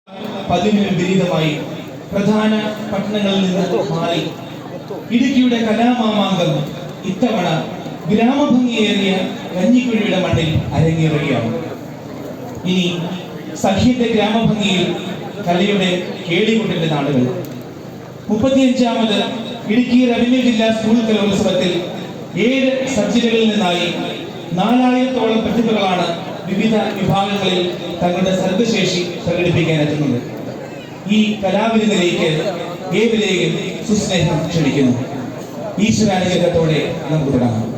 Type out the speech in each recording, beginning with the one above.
പതിവിന് വിപരീതമായി പ്രധാന പട്ടണങ്ങളിൽ നിന്ന് മാറി ഇടുക്കിയുടെ കലാമാമാങ്കം ഇത്തവണ ഗ്രാമഭംഗിയേറിയ കഞ്ഞിക്കുഴിയുടെ മണ്ണിൽ അരങ്ങേറുകയാണ്. ഇനി സഖ്യത്തെ ഗ്രാമഭംഗിയിൽ കലയുടെ കേളികൊണ്ടിന്റെ നാടുകൾ. 35ാമത് ഇടുക്കി റവന്യൂ ജില്ലാ സ്കൂൾ കലോത്സവത്തിൽ 7 സബ് ജില്ലകളിൽ നിന്നായി 4000-ഓളം പ്രതിഭകളാണ് വിവിധ വിഭാഗങ്ങളിൽ തങ്ങളുടെ സർഗശേഷി പ്രകടിപ്പിക്കാൻ എത്തുന്നത്. ഈ കലാവിരുന്നിലേക്ക് ഏവരെയും സുസ്നേഹം ക്ഷണിക്കുന്നു. ഈശ്വരാനുഗ്രഹത്തോടെ നമുക്ക് തുടങ്ങാം.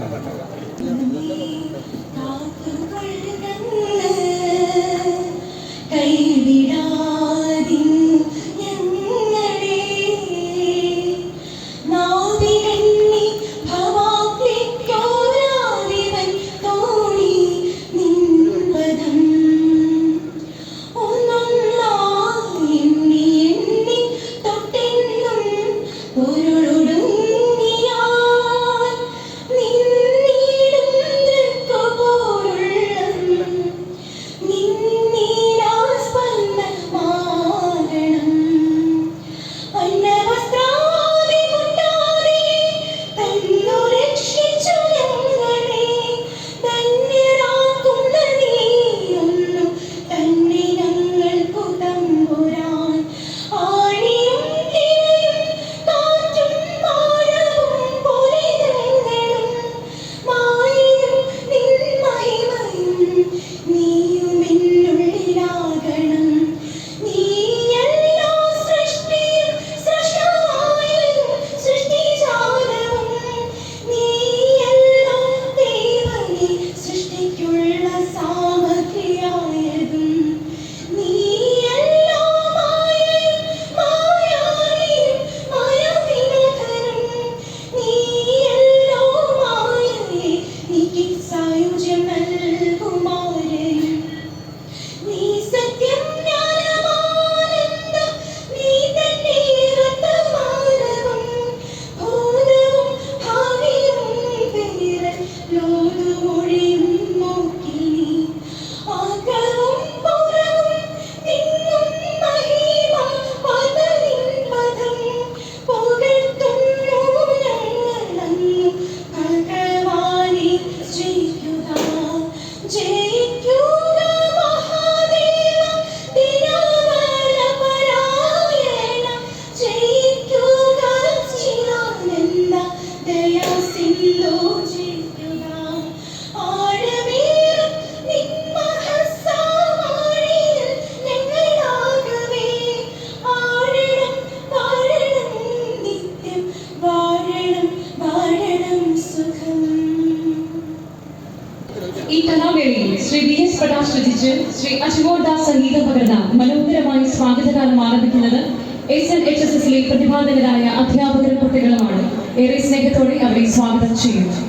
ഈ കലാവേളയിൽ ശ്രീ VS പ്രകാശ് രചിച്ച് ശ്രീ അജ്മോർ ദാസ് സംഗീതം പകർന്ന മനോഹരമായി സ്വാഗതഗാനം ആരംഭിക്കുന്നത് SNHSS-ലെ പ്രതിഭാധനരായ അധ്യാപകരും കുട്ടികളുമാണ്. ഏറെ സ്നേഹത്തോടെ അവരെ സ്വാഗതം ചെയ്യുന്നു.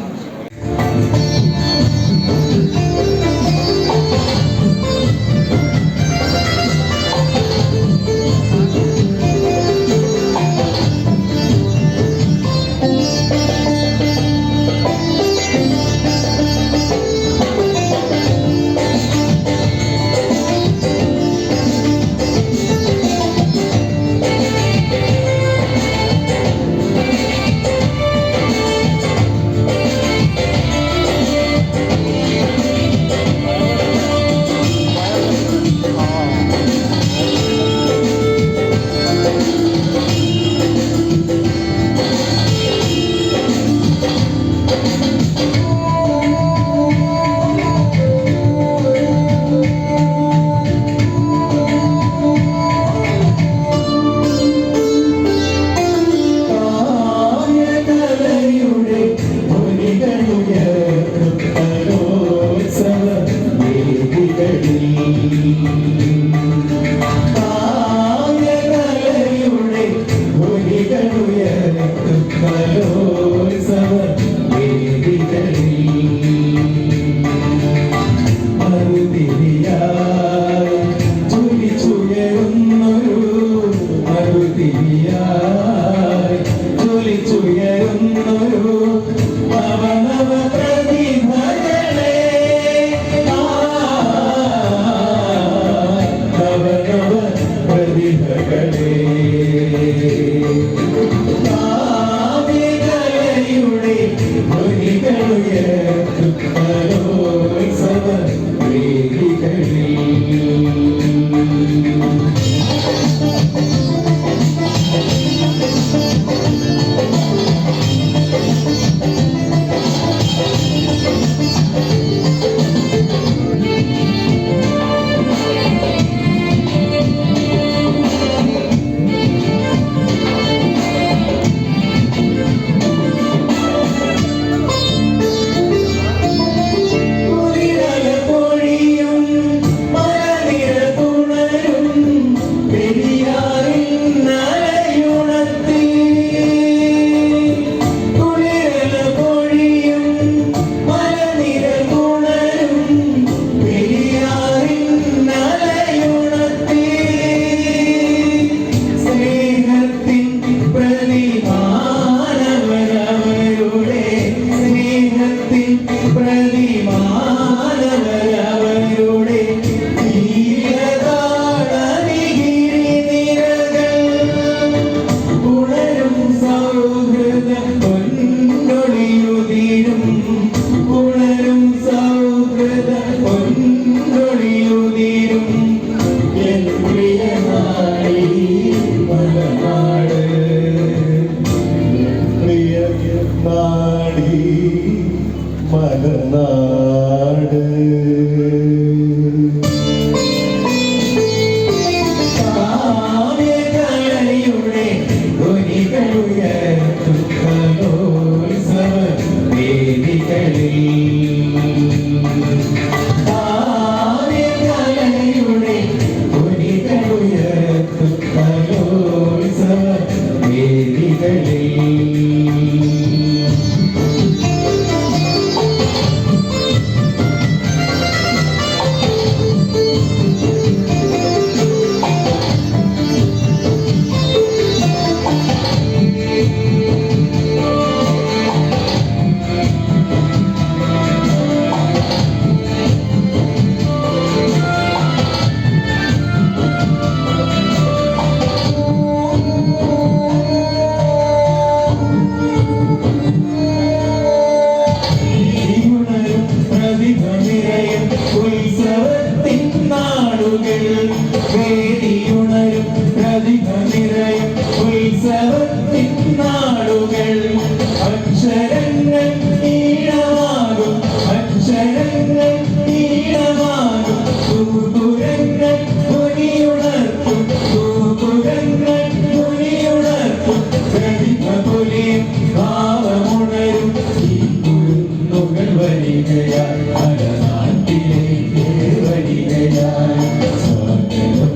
പൂക്കുരങ്ങൾ പൊലിയുണർത്തും പൂക്കുരങ്ങൾ പൊലിയുണർത്തും പ്രതിഭപൊലിയും ഭാവമുണരും ഈ കുരുന്നുകൾ വരികയാൽ മലനാട്ടിലേക്ക് വരികയാൽ സ്വാഗതം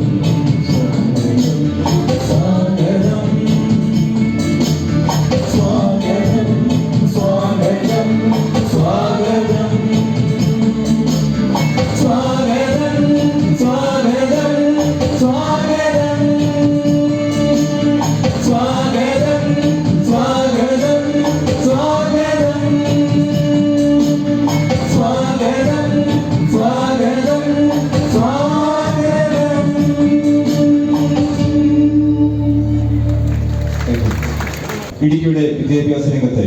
സ്വാഗതം സ്വാഗതം സ്വാഗതം സ്വാഗതം സ്വാഗതം സ്വാഗതം സ്വാഗതം സ്വാഗതം സ്വാഗതം സ്വാഗതം സ്വാഗതം സ്വാഗതം സ്വാഗതം. ഇടുക്കിയുടെ വിദ്യാഭ്യാസ രംഗത്തെ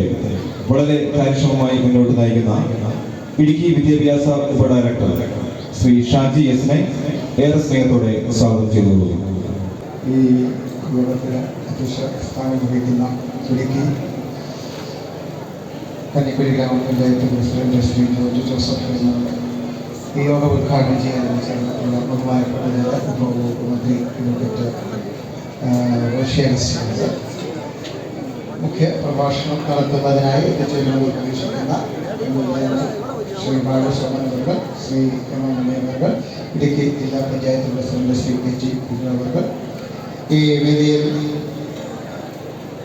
വളരെ കാര്യക്ഷമമായി മുന്നോട്ട് നയിക്കുന്ന ഇടുക്കി വിദ്യാഭ്യാസ ഉപഡയറക്ടർ ശ്രീ ഷാജി എസിനെ ഏറെ സ്നേഹത്തോടെ സ്വാഗതം ചെയ്തു. ഈ യോഗത്തിന് അധ്യക്ഷ സ്ഥാനം വഹിക്കുന്ന ഇടുക്കി കന്നിക്കുഴി ഗ്രാമപഞ്ചായത്ത് പ്രസിഡന്റ് ശ്രീ ജോർജ് ജോസഫ് എന്നാണ് ഈ യോഗം ഉദ്ഘാടനം ചെയ്യാൻ ചേർന്നിട്ടുള്ള ബഹുമാനപ്പെട്ട ഉപവകുപ്പ് മന്ത്രി അഡ്വക്കേറ്റ് റോഷി മുഖ്യ പ്രഭാഷണം നടത്തുന്നതിനായി എത്തിച്ചേരുമെന്ന് പ്രതീക്ഷിക്കുന്ന ശ്രീ ബാലസ്വാമൻ അവർ, ശ്രീ എം എം അവർ, ഇടുക്കി ജില്ലാ panchayat president Shri K T അവർ, ഈ വേദിയിൽ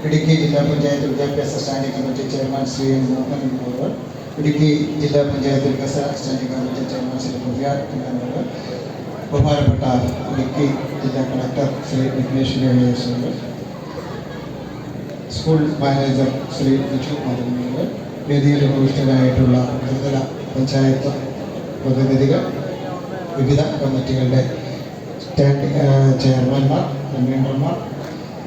ഇടുക്കി ജില്ലാ പഞ്ചായത്ത് വിദ്യാഭ്യാസ standing committee chairman Shri M Mohan അവർ, ഇടുക്കി ജില്ലാ പഞ്ചായത്ത് വികസന standing committee chairman Shri Puthiyar എന്നിവർ, ബഹുമാനപ്പെട്ട ഇടുക്കി ജില്ലാ കളക്ടർ ശ്രീ വിഘ്നേഷ് അവർ, സ്കൂൾ മാനേജർ ശ്രീ ബിജു മാധവൻ, വേദിയിൽ ഉപവിഷ്ടരായിട്ടുള്ള ത്രിതല പഞ്ചായത്ത് പ്രതിനിധികൾ, വിവിധ കമ്മിറ്റികളുടെ സ്റ്റാൻഡിംഗ് ചെയർമാൻമാർ, കൺവീനർമാർ,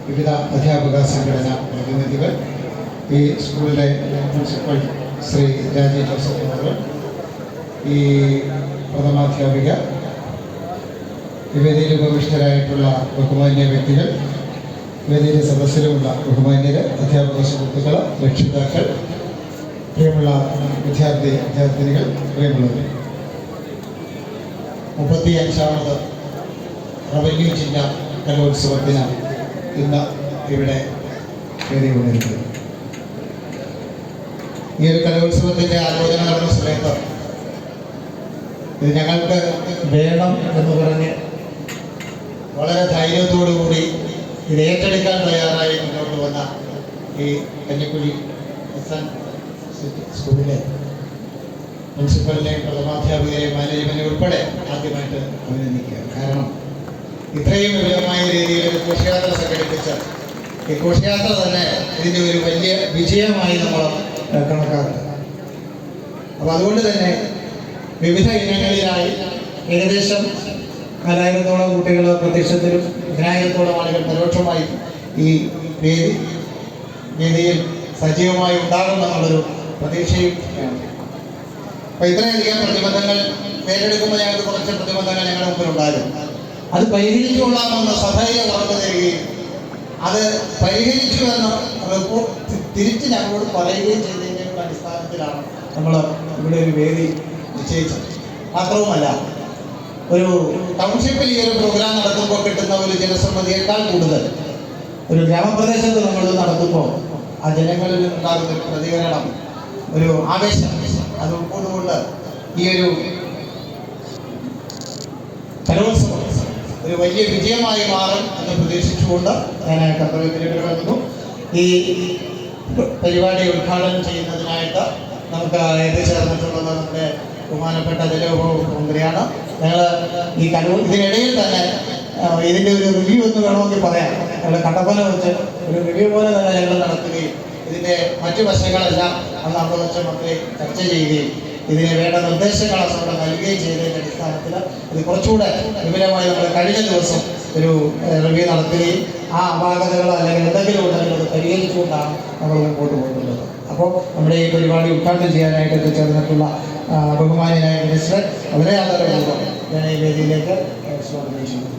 വിവിധ അധ്യാപക സംഘടനാ പ്രതിനിധികൾ, ഈ സ്കൂളിലെ പ്രിൻസിപ്പൽ ശ്രീ രാജി ജോസഫ് അവർ, ഈ പ്രഥമാധ്യാപിക, വേദിയിൽ ഉപവിഷ്ടരായിട്ടുള്ള ബഹുമാന്യ വ്യക്തികൾ, വേദിയിലെ സദസ്സിലുമുള്ള ബഹുമാന്യര്, അധ്യാപക സുഹൃത്തുക്കൾ, രക്ഷിതാക്കൾ, പ്രിയമുള്ള വിദ്യാർത്ഥിനികൾ, പ്രിയമുള്ളവർ, 35ാമത് റവന്യൂ ജില്ലാ കലോത്സവത്തിന് ഇന്ന് ഇവിടെ വേദി കൊണ്ടിരിക്കുന്നത്. ഈ ഒരു കലോത്സവത്തിൻ്റെ ആലോചന നടന്ന സമയത്ത് ഇത് ഞങ്ങൾക്ക് വേണം എന്ന് പറഞ്ഞ് വളരെ ധൈര്യത്തോടു കൂടി ഇത് ഏറ്റെടുക്കാൻ തയ്യാറായി മുന്നോട്ട് വന്ന ഈ കന്നിക്കുഴി SN സ്കൂളിലെ പ്രിൻസിപ്പലിനെ, പ്രഥമാധ്യാപികരെ, മാനേജ്മെൻറ്റ് ഉൾപ്പെടെ ആദ്യമായിട്ട് അഭിനന്ദിക്കുക. കാരണം ഇത്രയും വിപുലമായ രീതിയിൽ ഒരു ഘോഷയാത്ര സംഘടിപ്പിച്ച് ഈ ഘോഷയാത്ര തന്നെ ഇതിൻ്റെ ഒരു വലിയ വിജയമായി നമ്മൾ കണക്കാക്കുക. അപ്പോൾ അതുകൊണ്ട് തന്നെ വിവിധ ഇനങ്ങളിലായി ഏകദേശം 4000-ഓളം കുട്ടികൾ പ്രത്യക്ഷത്തിലും 1000-ഓളം ആളുകൾ പരോക്ഷമായി ഈ വേദിയിൽ സജീവമായി ഉണ്ടാകുമെന്നുള്ളൊരു പ്രതീക്ഷയും വേണം. അപ്പോൾ ഇത്രയധികം പ്രതിബന്ധങ്ങൾ നേരിടുമ്പോൾ ഞങ്ങൾക്ക് കുറച്ച് പ്രതിബന്ധങ്ങൾ ഞങ്ങളുടെ മുമ്പിലുണ്ടായിരുന്നു. അത് പരിഹരിച്ചുകൊള്ളാമെന്ന് സധൈര്യം ഉറപ്പു തരികയും അത് പരിഹരിച്ചുവെന്ന് റിപ്പോർട്ട് തിരിച്ച് ഞങ്ങളോട് പറയുകയും ചെയ്തതിൻ്റെ അടിസ്ഥാനത്തിലാണ് നമ്മൾ ഇവിടെ ഒരു വേദി നിശ്ചയിച്ചത്. മാത്രവുമല്ല, ഒരു ടൗൺഷിപ്പിൽ ഈ ഒരു പ്രോഗ്രാം നടത്തുമ്പോൾ കിട്ടുന്ന ഒരു ജനസമ്മതിയേക്കാൾ കൂടുതൽ ഒരു ഗ്രാമപ്രദേശത്ത് നമ്മൾ നടത്തുമ്പോൾ ആ ജനങ്ങളിൽ ഉണ്ടാകുന്ന ഒരു പ്രതികരണം, ഒരു ആവേശം, അത് ഉൾക്കൊണ്ടുകൊണ്ട് ഈ ഒരു കലോത്സവം ഒരു വലിയ വിജയമായി മാറും എന്ന് പ്രതീക്ഷിച്ചുകൊണ്ട് ഞാൻ കർത്തവ്യത്തിലേക്ക് വന്നു. ഈ പരിപാടി ഉദ്ഘാടനം ചെയ്യുന്നതിനായിട്ട് നമുക്ക് എത്തിച്ചേർന്നിട്ടുള്ളത് നമ്മുടെ ബഹുമാനപ്പെട്ട ജലവിഭവ മന്ത്രിയാണ്. ഞങ്ങൾ ഈ ഇതിനിടയിൽ തന്നെ ഇതിൻ്റെ ഒരു റിവ്യൂ എന്ന് വേണമെങ്കിൽ പറയാം. ഞങ്ങൾ കട്ടപ്പന വെച്ച് ഒരു റിവ്യൂ പോലെ തന്നെ ഞങ്ങൾ നടത്തുകയും ഇതിൻ്റെ മറ്റു വശങ്ങളെല്ലാം അന്ന് അവിടെ വെച്ച് മന്ത്രി ചർച്ച ചെയ്യുകയും ഇതിന് വേണ്ട നിർദ്ദേശങ്ങൾ അവിടെ നൽകുകയും ചെയ്തതിൻ്റെ അടിസ്ഥാനത്തിൽ ഇത് കുറച്ചുകൂടെ വിപുലമായി നമ്മൾ കഴിഞ്ഞ ദിവസം ഒരു റിവ്യൂ നടത്തുകയും ആ അപാകതകൾ അല്ലെങ്കിൽ എന്തെങ്കിലും ഉണ്ടെങ്കിൽ അത് പരിഹരിച്ചുകൊണ്ടാണ് നമ്മൾ മുമ്പോട്ട് പോകുന്നത്. അപ്പോൾ നമ്മുടെ ഈ പരിപാടി ഉദ്ഘാടനം ചെയ്യാനായിട്ട് എത്തിച്ചേർന്നിട്ടുള്ള ബഹുമാന്യനായ മിനിസ്റ്റർ വളരെ ആദരവോടെ ഞാൻ ഈ വേദിയിലേക്ക് സ്വാഗതം ചെയ്യുന്നു.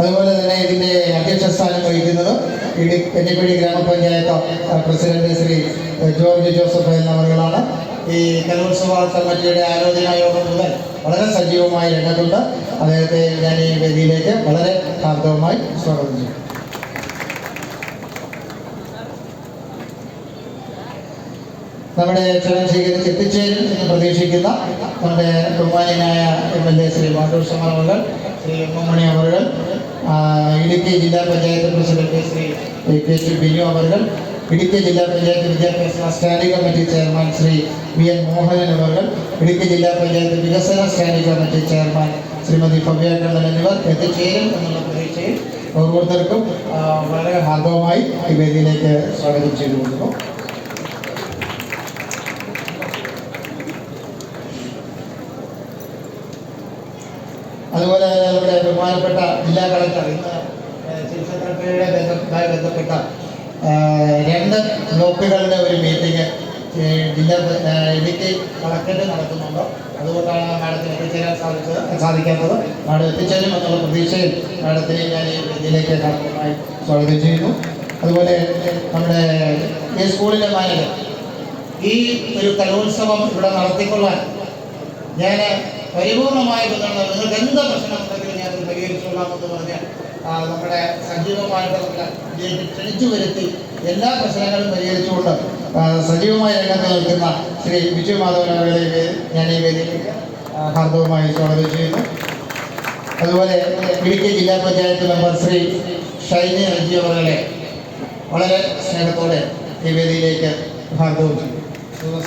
അതുപോലെ തന്നെ ഇതിൻ്റെ അധ്യക്ഷ സ്ഥാനം വഹിക്കുന്നത് കന്നിക്കുഴി ഗ്രാമപഞ്ചായത്ത് പ്രസിഡന്റ് ശ്രീ ജോർജ് ജോസഫ് എന്നവരുകളാണ്. ഈ കലോത്സവ കമ്മിറ്റിയുടെ ആലോചനാ യോഗം മുതൽ വളരെ സജീവമായി രംഗത്തുണ്ട്. അദ്ദേഹത്തെ ഞാൻ ഈ വേദിയിലേക്ക് വളരെ ഹാർദവമായി സ്വാഗതം ചെയ്യും. നമ്മുടെ ക്ഷണം സ്വീകരിച്ച് എത്തിച്ചേരും എന്ന് പ്രതീക്ഷിക്കുന്ന നമ്മുടെ ബഹുമാന്യനായ MLA ശ്രീ മാധവ് ശർമ്മ അവർ, ശ്രീ ഉമ്മമണി അവർ, ഇടുക്കി ജില്ലാ പഞ്ചായത്ത് പ്രസിഡന്റ് ശ്രീ KC ബിനു അവർ, ഇടുക്കി ജില്ലാ പഞ്ചായത്ത് വിദ്യാഭ്യാസ standing committee chairman Shri VN Mohanan അവർ, ഇടുക്കി ജില്ലാ പഞ്ചായത്ത് വികസന standing committee chairman Shrimati Bhavya Kannan എന്നിവർ എത്തിച്ചേരും എന്നുള്ള പ്രതീക്ഷയിൽ ഓരോരുത്തർക്കും വളരെ ഹാർദവമായി ഈ വേദിയിലേക്ക് സ്വാഗതം ചെയ്തു കൊടുക്കുന്നു. അതുപോലെ നമ്മുടെ ബഹുമാനപ്പെട്ട ജില്ലാ കളക്ടർ ഇന്ന് ചീഫ് സെക്രട്ടറിയുടെ ബന്ധപ്പെട്ട 2 ബ്ലോക്കുകളുടെ ഒരു മീറ്റിംഗ് ഇടുക്കി കളക്ടറേറ്റ് നടത്തുന്നുണ്ട്. അതുകൊണ്ടാണ് മാഡത്തിന് എത്തിച്ചേരാൻ സാധിക്കാത്തത്. മാഡം എത്തിച്ചേരും എന്നുള്ള പ്രതീക്ഷയിൽ മാഡത്തിനെ ഞാൻ ഈ വേദിയിലേക്ക് ഹാർദവമായി സ്വാഗതം ചെയ്യുന്നു. അതുപോലെ നമ്മുടെ ഈ സ്കൂളിലെ മാനേജർ ഈ ഒരു കലോത്സവം ഇവിടെ നടത്തിക്കൊള്ളാൻ ഞാൻ പരിപൂർണമായ പിന്തുണ, നിങ്ങൾക്ക് എന്ത് പ്രശ്നമുണ്ടെങ്കിലും ഞാൻ അത് പരിഹരിച്ചോളാമെന്ന് പറഞ്ഞ് നമ്മുടെ സജീവമായിട്ട് നമ്മുടെ ക്ഷണിച്ചു വരുത്തി എല്ലാ പ്രശ്നങ്ങളും പരിഹരിച്ചുകൊണ്ട് സജീവമായ രംഗത്ത് നിൽക്കുന്ന ശ്രീ ബിജു മാധവൻ അവരെ ഞാൻ ഈ വേദിയിലേക്ക് ഹാർദവമായി സ്വാഗതം ചെയ്യുന്നു. അതുപോലെ ഇടുക്കി ജില്ലാ പഞ്ചായത്ത് മെമ്പർ ശ്രീ ഷൈനി റജി അവരെ വളരെ സ്നേഹത്തോടെ ഈ വേദിയിലേക്ക് ഹാർദവം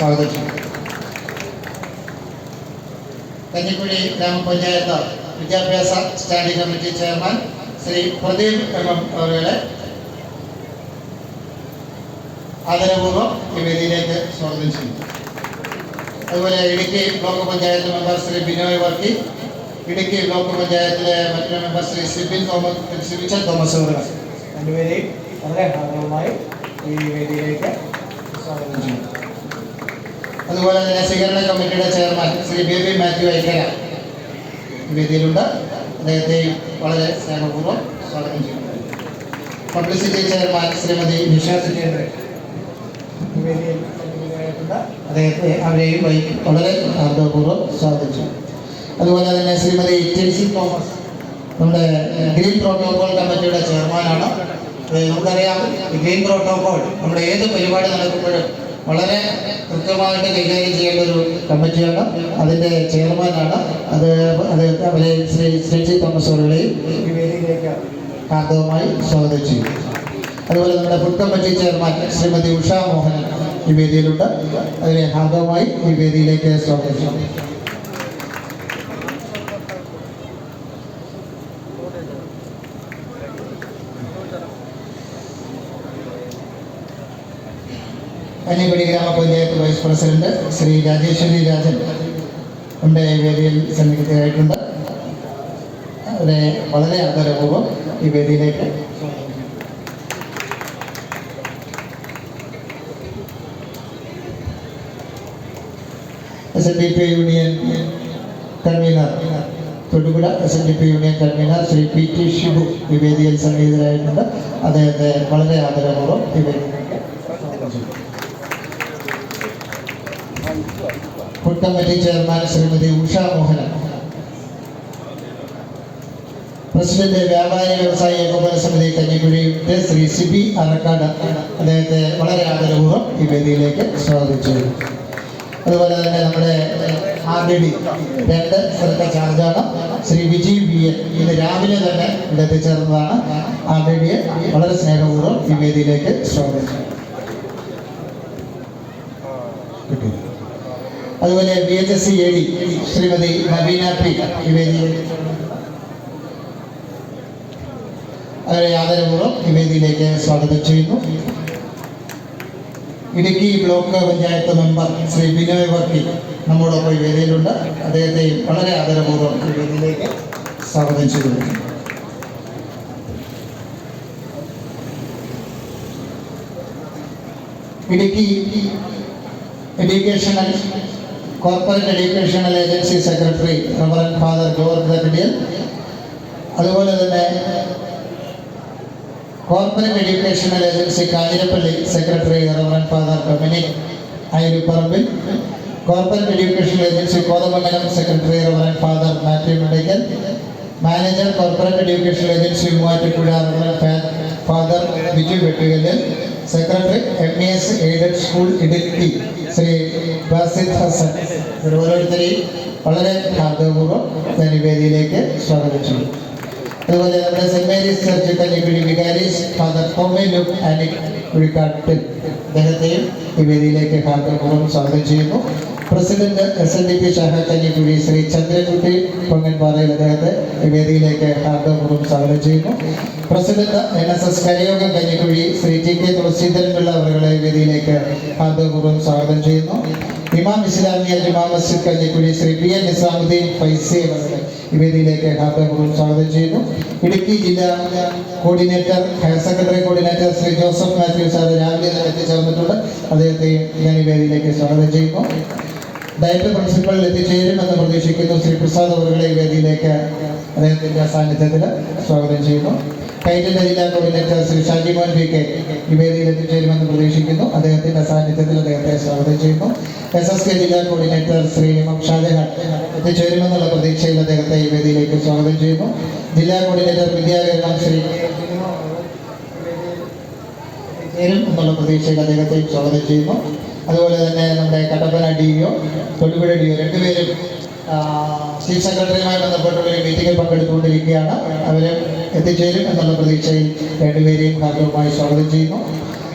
സ്വാഗതം ചെയ്യും. കഞ്ഞിക്കുഴി ഗ്രാമപഞ്ചായത്ത് വിദ്യാഭ്യാസ standing committee chairman Shri Pradeep MM അവരെ ആദരപൂർവ്വം ഈ വേദിയിലേക്ക് സ്വാഗതം ചെയ്യുന്നു. അതുപോലെ Idukki block panchayat member Shri Binoy Varkey, Idukki block പഞ്ചായത്തിലെ മറ്റൊരു മെമ്പർ ശ്രീ സിബിച്ചൻ തോമസ് അവർ രണ്ടുപേരെയും വളരെ ഹാർദവമായി ഈ വേദിയിലേക്ക് സ്വാഗതം ചെയ്യുന്നു. അതുപോലെ തന്നെ സ്വീകരണ കമ്മിറ്റിയുടെ ചെയർമാൻ ശ്രീ ബേബി മാത്യു ഐക്കര വേദിയിലുണ്ട്. അദ്ദേഹത്തെയും വളരെ സ്നേഹപൂർവ്വം സ്വാഗതം ചെയ്യുന്നു. പബ്ലിസിറ്റി ചെയർമാൻ ശ്രീമതി നിഷ സുരേന്ദ്രൻ വേദിയിൽ അദ്ദേഹത്തെ അവരെയും വളരെ ഹാർദവപൂർവ്വം സ്വാഗതം ചെയ്യുന്നു. അതുപോലെ തന്നെ ശ്രീമതി ടെൻസി തോമസ് നമ്മുടെ ഗ്രീൻ പ്രോട്ടോകോൾ കമ്മിറ്റിയുടെ ചെയർമാനാണ്. നമുക്കറിയാം ഗ്രീൻ പ്രോട്ടോകോൾ നമ്മുടെ ഏത് പരിപാടി നടക്കുമ്പോഴും വളരെ കൃത്യമായിട്ട് കൈകാര്യം ചെയ്യേണ്ട ഒരു കമ്മിറ്റിയാണ്. അതിൻ്റെ ചെയർമാനാണ്. അവരെ ശ്രീ ടെൻസി തോമസ് അവരെയും ഈ വേദിയിലേക്ക് ഹാർദവമായി സ്വാഗതം ചെയ്യും. അതുപോലെ നമ്മുടെ food committee chairman Shrimati Usha Mohanan ഈ വേദിയിലുണ്ട്. അതിനെ ഹാർദവമായി ഈ വേദിയിലേക്ക് സ്വാഗതം ചെയ്യും. കഞ്ഞിക്കുഴി ഗ്രാമപഞ്ചായത്ത് വൈസ് പ്രസിഡന്റ് ശ്രീ രാജേശ്വരി രാജൻ നമ്മുടെ വേദിയിൽ സന്നിഹിതരായിട്ടുണ്ട്. അവരെ വളരെ ആദരപൂർവ്വം ഈ വേദിയിലേക്ക് SNDP union convener Thodupuzha SNDP union convener Shri PT Shibu ഈ വേദിയിൽ സന്നിഹിതരായിട്ടുണ്ട്. അദ്ദേഹത്തെ വളരെ ആദരപൂർവ്വം ഈ വേദിയിലേക്ക് food committee chairman Shrimati Usha Mohanan, president വ്യാപാരി വ്യവസായ ഏകോപന സമിതി കഞ്ഞിക്കുഴിയുടെ ശ്രീ സിബി അറക്കാട് അദ്ദേഹത്തെ വളരെ ആദരപൂർവ്വം ഈ വേദിയിലേക്ക് സ്വാഗതം ചെയ്യുന്നു. അതുപോലെ തന്നെ നമ്മുടെ RDD 2 സ്ഥലത്തെ ചാർജാണ് ശ്രീ വിജി BN ഇന്ന് രാവിലെ തന്നെ ഇവിടെ എത്തിച്ചേർന്നതാണ്. RDDയെ വളരെ സ്നേഹപൂർവ്വം ഈ വേദിയിലേക്ക് സ്വാഗതം ചെയ്യുന്നു. അതുപോലെ VHSC AD ശ്രീമതി നബീന P ഈ വേദിയിലേക്ക് അവരെ ആദരപൂർവ്വം ഈ വേദിയിലേക്ക് സ്വാഗതം ചെയ്യുന്നു. ഇടുക്കി ബ്ലോക്ക് പഞ്ചായത്ത് മെമ്പർ ശ്രീ ബിനോയ് വർക്കി നമ്മോടൊപ്പം ഈ വേദിയിലുണ്ട്. അദ്ദേഹത്തെ വളരെ ആദരപൂർവ്വം ഈ വേദിയിലേക്ക് സ്വാഗതം ചെയ്യുന്നു. Idukki educational corporate educational agency secretary reverend father George Dakkadiyal, അതുപോലെ തന്നെ corporate educational agency Kanjirappally secretary reverend father Dominic Ayaruparambil, corporate education agency Kothamangalam secretary reverend father Mathew medical, manager corporate education agency Muvattupuzha reverend father Biju Vettukallil, secretary MES aided school Idukki Shri Basid Hasan. ഇവർ ഓരോരുത്തരെയും വളരെ ഹാർദവപൂർവ്വം ഞാൻ ഈ വേദിയിലേക്ക് സ്വാഗതം ചെയ്യും. അതുപോലെ നമ്മുടെ സെന്റ് മേരീസ് ചർച്ച് കഞ്ഞിക്കുഴി വികാരീസ് father Tomy Luke and Kuzhikattil, അദ്ദേഹത്തെയും ഈ വേദിയിലേക്ക് ഹാർദവപൂർവ്വം സ്വാഗതം ചെയ്യുന്നു. പ്രസിഡന്റ് SNDP ശാഖ കഞ്ഞിക്കുഴി ശ്രീ ചന്ദ്രൻകുട്ടി പൊങ്ങൻപാറയിൽ, അദ്ദേഹത്തെ ഈ വേദിയിലേക്ക് ഹാർദവപൂർവ്വം സ്വാഗതം ചെയ്യുന്നു. President NSS Karayogam Kanjikuzhi Shri TK Thulaseedharan Pillai അവരുടെ വേദിയിലേക്ക് ഹാർദവപൂർവ്വം സ്വാഗതം ചെയ്യുന്നു. ഇമാം ഇസ്ലാമിയ ജുമാ മസ്ജിദ് കഞ്ഞിക്കുഴി ശ്രീ PN നിസാമുദ്ദീൻ ഫൈസി അവരുടെ ഈ വേദിയിലേക്ക് ഹാർദവപൂർവ്വം സ്വാഗതം ചെയ്യുന്നു. ഇടുക്കി ജില്ലാ coordinator higher secondary coordinator Shri Joseph Mathew sir രാവിലെ എത്തിച്ചേർന്നിട്ടുണ്ട്, അദ്ദേഹത്തെയും ഞാൻ ഈ വേദിയിലേക്ക് സ്വാഗതം ചെയ്യുന്നു. ഡയറക്ടർ പ്രിൻസിപ്പൽ എത്തിച്ചേരുമെന്ന് പ്രതീക്ഷിക്കുന്നു. ശ്രീ പ്രസാദ് അവരുടെ ഈ വേദിയിലേക്ക് അദ്ദേഹത്തിൻ്റെ സാന്നിധ്യത്തിൽ സ്വാഗതം ചെയ്യുന്നു. കൈറ്റിൻ്റെ ജില്ലാ കോർഡിനേറ്റർ ശ്രീ ഷാജി മോഹൻ PK ഈ വേദിയിൽ എത്തിച്ചേരുമെന്ന് പ്രതീക്ഷിക്കുന്നു, അദ്ദേഹത്തിൻ്റെ സാന്നിധ്യത്തിൽ അദ്ദേഹത്തെ സ്വാഗതം ചെയ്യുന്നു. SSK ജില്ലാ കോർഡിനേറ്റർ ശ്രീ എം ഷാജഹാൻ എത്തിച്ചേരുമെന്നുള്ള പ്രതീക്ഷയിൽ അദ്ദേഹത്തെ ഈ വേദിയിലേക്ക് സ്വാഗതം ചെയ്യുന്നു. ജില്ലാ കോർഡിനേറ്റർ വിദ്യാകരണം ശ്രീ ചേരും എന്നുള്ള പ്രതീക്ഷയിൽ അദ്ദേഹത്തെയും സ്വാഗതം ചെയ്യുന്നു. അതുപോലെ തന്നെ നമ്മുടെ കട്ടപ്പന DO, തൊടുപുഴ DO രണ്ടുപേരും ചീഫ് സെക്രട്ടറിയുമായി ബന്ധപ്പെട്ടുള്ള ഒരു മീറ്റിംഗിൽ പങ്കെടുത്തുകൊണ്ടിരിക്കുകയാണ്. അവർ എത്തിച്ചേരും എന്നുള്ള പ്രതീക്ഷയിൽ രണ്ടുപേരെയും ഹാർദവമായി സ്വാഗതം ചെയ്യുന്നു.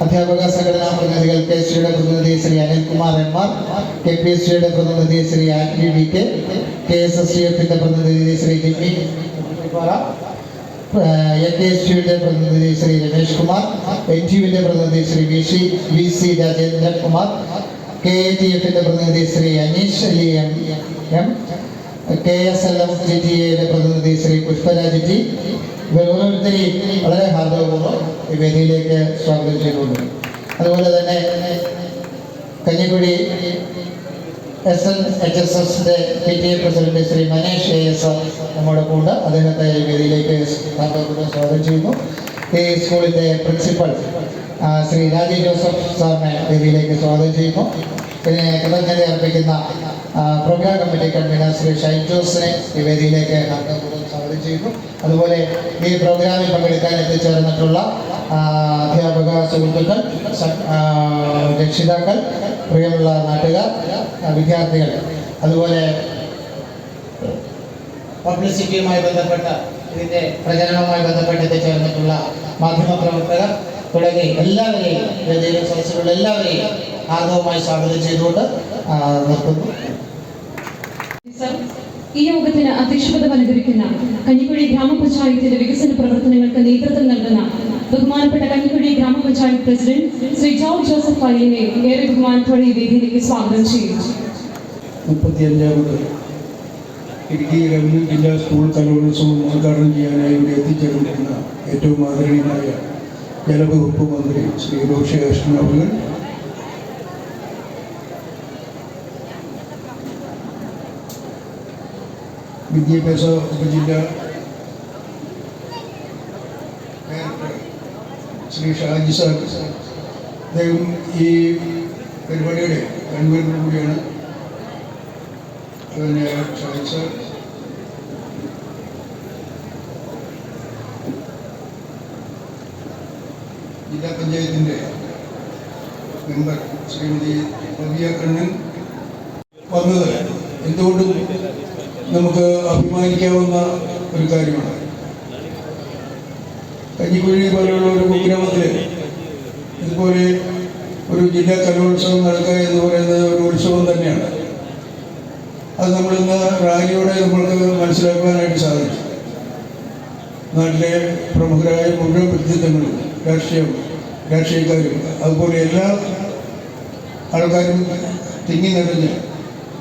അധ്യാപക സംഘടനാ പ്രതിനിധികൾ KSCയുടെ പ്രതിനിധി ശ്രീ അനിൽകുമാർ MR, KPSCയുടെ പ്രതിനിധി ശ്രീ ആന്റണി VK, KSSTFന്റെ പ്രതിനിധി ശ്രീ ജിമ്മി NKSTയുടെ പ്രതിനിധി ശ്രീ രമേഷ് കുമാർ, NTUവിന്റെ പ്രതിനിധി ശ്രീ VC രാജേന്ദ്രൻ കുമാർ, KATFന്റെ പ്രതിനിധി ശ്രീ അനീഷ് അലി M, KSLM GTAയുടെ പ്രതിനിധി ശ്രീ പുഷ്പരാജ് T. ഇവർ ഓരോരുത്തരെയും വളരെ ഹാർദവപൂർവ്വം ഈ വേദിയിലേക്ക് സ്വാഗതം ചെയ്തുകൊണ്ട്, അതുപോലെ തന്നെ കഞ്ഞിക്കുഴി SNHSSന്റെ PTA president Shri Manesh AS നമ്മുടെ കൂടെ, അദ്ദേഹത്തെ ഈ വേദിയിലേക്ക് ഹാർദവപൂർവ്വം സ്വാഗതം ചെയ്യുന്നു. ഈ സ്കൂളിൻ്റെ പ്രിൻസിപ്പൽ ശ്രീ രാജീവ് ജോസഫ് സാറിനെ വേദിയിലേക്ക് സ്വാഗതം ചെയ്യുന്നു. ഇതിനെ കൃതജ്ഞത അർപ്പിക്കുന്ന program committee convener Shri Shine ജോസിനെ ഈ വേദിയിലേക്ക് ഹാർദവപൂർവ്വം സ്വാഗതം ചെയ്യുന്നു. അതുപോലെ ഈ പ്രോഗ്രാമിൽ പങ്കെടുക്കാൻ എത്തിച്ചേർന്നിട്ടുള്ള അധ്യാപക സുഹൃത്തുക്കൾ, രക്ഷിതാക്കൾ, പ്രിയമുള്ള നാട്ടുകാർ, വിദ്യാർത്ഥികൾ, അതുപോലെ പബ്ലിസിറ്റിയുമായി ബന്ധപ്പെട്ട ഇതിൻ്റെ പ്രചരണവുമായി ബന്ധപ്പെട്ട് എത്തിച്ചേർന്നിട്ടുള്ള മാധ്യമപ്രവർത്തകർ തുടങ്ങി എല്ലാവരെയും, വേദിയിലും സദസ്സിലുള്ള എല്ലാവരെയും ആർദ്രവുമായി സ്വാഗതം ചെയ്തുകൊണ്ട് നിർത്തുന്നു. ഈ യോഗത്തിന് അധ്യക്ഷത വലതുവയ്ക്കുന്ന കഞ്ഞിക്കുഴി ഗ്രാമപഞ്ചായത്തിന്റെ വികസന പ്രവർത്തനങ്ങൾക്ക് നേതൃത്വം നൽകുന്ന ബഹുമാനപ്പെട്ട കഞ്ഞിക്കുഴി ഗ്രാമപഞ്ചായത്ത് പ്രസിഡന്റ് ശ്രീ ജോർജ് ജോസഫ് പള്ളിയെ ഏറെ ബഹുമാനത്തോടെ ഈ വേദിയിലേക്ക് സ്വാഗതം ചെയ്യുന്നു. 35ാമത് ഇടുക്കി റവന്യൂ ജില്ലാ സ്കൂൾ കലോത്സവം ഉദ്ഘാടനം ചെയ്യാനായി ഇവിടെ എത്തിച്ചേർന്നിരിക്കുന്ന ഏറ്റവും ആദരണീയനായ ജലവകുപ്പ് മന്ത്രി ശ്രീ റോഷി കൃഷ്ണൻ അവർ, വിദ്യാഭ്യാസ ഉപജില്ലാ ഡയറക്ടർ ശ്രീ ഷാജി സാർ, അദ്ദേഹം ഈ പരിപാടിയുടെ കൺവീനർ കൂടിയാണ്. അതുപോലെ ഷാജി സാർ, ജില്ലാ പഞ്ചായത്തിൻ്റെ മെമ്പർ ശ്രീമതി ഭവ്യ കണ്ണൻ വന്നത് എന്തുകൊണ്ടും നമുക്ക് അഭിമാനിക്കാവുന്ന ഒരു കാര്യമാണ്. കഞ്ഞിക്കുഴി പോലെയുള്ള ഒരു കുഗ്രാമത്തിൽ ഇതുപോലെ ഒരു ജില്ലാ കലോത്സവം നടക്കുക എന്ന് പറയുന്നത് ഒരു ഉത്സവം തന്നെയാണ്. അത് നമ്മളിന്ന് റാലിയോടെ നമ്മൾക്ക് മനസ്സിലാക്കുവാനായിട്ട് സാധിക്കും. നാട്ടിലെ പ്രമുഖരായ മുഴുവൻ വ്യക്തിത്വങ്ങളും, രാഷ്ട്രീയക്കാരും അതുപോലെ എല്ലാ ആൾക്കാരും തിങ്ങി നിറഞ്ഞ്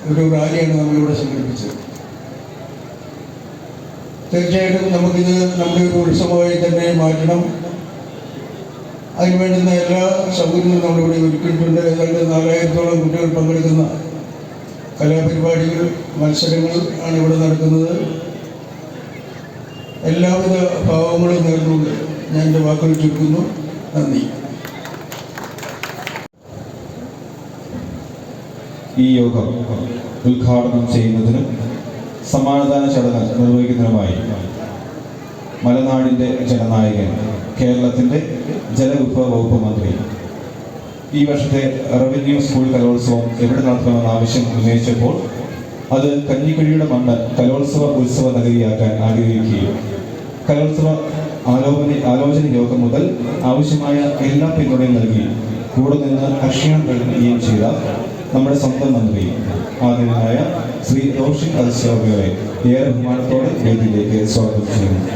ഒരു റാലിയാണ് നമ്മളിവിടെ സംഘടിപ്പിച്ചത്. തീർച്ചയായിട്ടും നമുക്കിത് നമ്മുടെ ഒരു ഉത്സവമായി തന്നെ മാറ്റണം. അതിനുവേണ്ടുന്ന എല്ലാ സൗകര്യങ്ങളും നമ്മളിവിടെ ഒരുക്കിയിട്ടുണ്ട്. ഏതാണ്ട് 4000-ഓളം കുട്ടികൾ പങ്കെടുക്കുന്ന കലാപരിപാടികൾ, മത്സരങ്ങൾ ആണ് ഇവിടെ നടക്കുന്നത്. എല്ലാവിധ ഭാവങ്ങളും നേർന്നുകൊണ്ട് ഞാൻ എൻ്റെ വാക്കുകൾ ചുരുക്കുന്നു. നന്ദി. ഈ യോഗം ഉദ്ഘാടനം ചെയ്യുന്നതിനും സമാധാന ചടങ്ങ് നിർവഹിക്കുന്നതിനുമായി മലനാടിൻ്റെ ജനനായകൻ, കേരളത്തിൻ്റെ ജലവിഭവ വകുപ്പ് മന്ത്രി ഈ വർഷത്തെ റവന്യൂ സ്കൂൾ കലോത്സവം എവിടെ നടത്തണമെന്ന ആവശ്യം ഉന്നയിച്ചപ്പോൾ അത് കഞ്ഞിക്കുഴിയുടെ മണ്ണ് കലോത്സവ ഉത്സവ നഗരിയാക്കാൻ ആഗ്രഹിക്കുകയും കലോത്സവ ആലോചന യോഗം മുതൽ ആവശ്യമായ എല്ലാ പിന്തുണയും നൽകി കൂടെ നിന്ന് അക്ഷീണം പ്രകടിപ്പിക്കുകയും ചെയ്ത നമ്മുടെ സ്വന്തം മന്ത്രി ആദരണീയനായ ശ്രീ റോഷൻ അഗസ്ത്യാവ്യയെ ഏറെ ബഹുമാനത്തോടെ വേദിയിലേക്ക് സ്വാഗതം ചെയ്യുന്നു.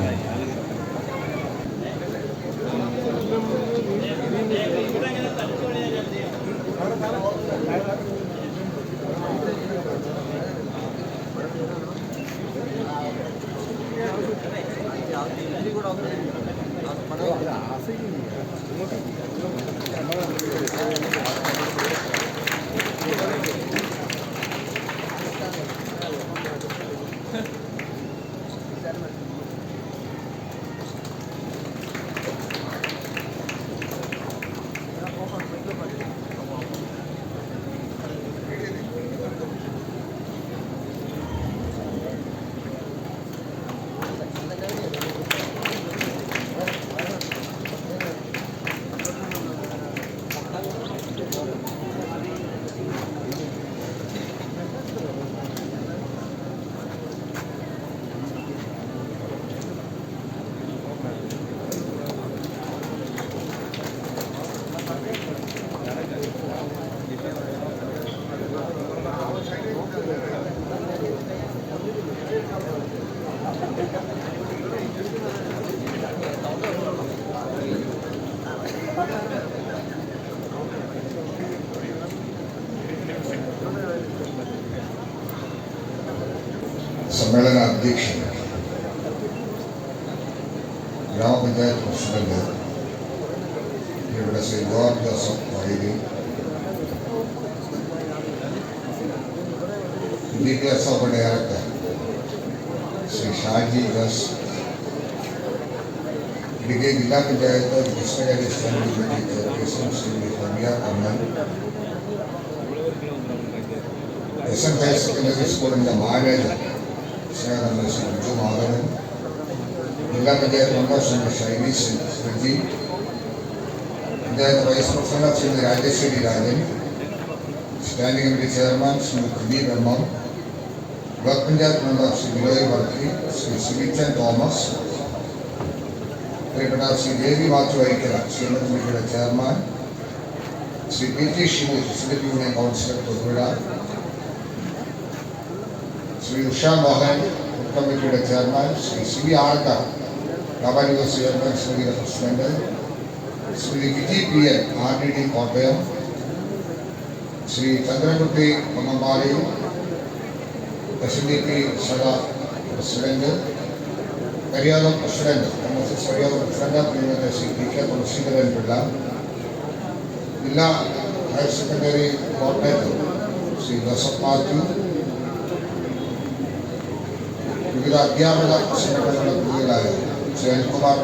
സമ്മേളന അധ്യക്ഷൻ, ഗ്രാമപഞ്ചായത്ത് പ്രസിഡന്റ് ഇവിടെ ശ്രീ ജോർജ് ജോസഫ് വൈദ്യ, വിദ്യാഭ്യാസ വകുപ്പ് ഡയറക്ടർ ശ്രീ ഷാജി എസ്, ഇടുക്കി ജില്ലാ പഞ്ചായത്ത് വികസനകാര്യ standing committee chairperson Shri Ramya Kannan, S N. Higher secondary സ്കൂളിൻ്റെ മാനേജർ ശ്രീ ബിജു മാധവൻ, ജില്ലാ panchayat member Shri Shiny Sreeji, panchayat vice president Shri Rajeswari Rajan, standing committee chairman Shri Dileep M M, block panchayat member Shri Biloy Varkey, Shri Sibichan Thomas, പ്രിയപ്പെട്ട ശ്രീ ദേവി മാത്യു വൈക്കല, ക്ഷേമ കമ്മിറ്റിയുടെ chairman, Shri P T Shibu, facility union councillor Thodupuzha, Shri Usha Mohan, കമ്മിറ്റിയുടെ ചെയർമാൻ, ശ്രീ സി വി ആൾക്കാർ, വ്യാപാരി ചെയർമാൻ സമിതിയുടെ president, Shri Viji P N, RDD Kottayam, Shri Chandrankutty Mammamali, SNDP സഭ president, Kariyatham president, MSS Kariyatham president Shri PK Thulaseedharan Pillai, ജില്ലാ higher secondary coordinator Shri Joseph Mathew, വിവിധ അധ്യാപക സംഘടനകളുടെ പ്രതിനിധികളായ ശ്രീ അനിൽകുമാർ,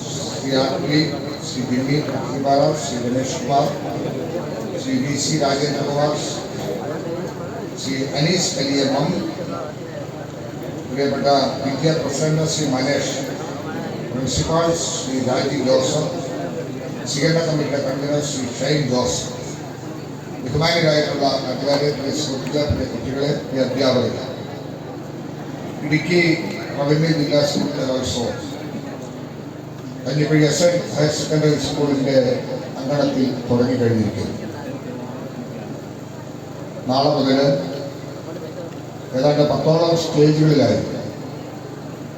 ശ്രീ ആത്മി, ശ്രീ ബിന്നി അഖിബാറ, ശ്രീ രമേഷ് കുമാർ, ശ്രീ VC രാജേന്ദ്രകുമാർ, ശ്രീ അനീസ് കലിയമ്മ, പ്രിയപ്പെട്ട വിദ്യാ president Shri Manesh, principal Shri Rajeev Joseph, സ്വീകരണ കമ്മിറ്റിയുടെ കൺവീനർ ശ്രീ ഷൈൻ ജോസഫ്, ബഹുമാന്യരായിട്ടുള്ള നാട്ടുകാരെ, സുഹൃത്തുക്കളെ, കുട്ടികളെ, ഈ അധ്യാപകരെ, ഇടുക്കി റവന്യൂ ജില്ലാ സ്കൂൾ കലോത്സവം കഞ്ഞിക്കുഴി SN ഹയർ സെക്കൻഡറി സ്കൂളിൻ്റെ അങ്കണത്തിൽ തുടങ്ങിക്കഴിഞ്ഞിരിക്കുന്നു. നാളെ മുതൽ ഏതാണ്ട് 10ഓളം സ്റ്റേജുകളിലായി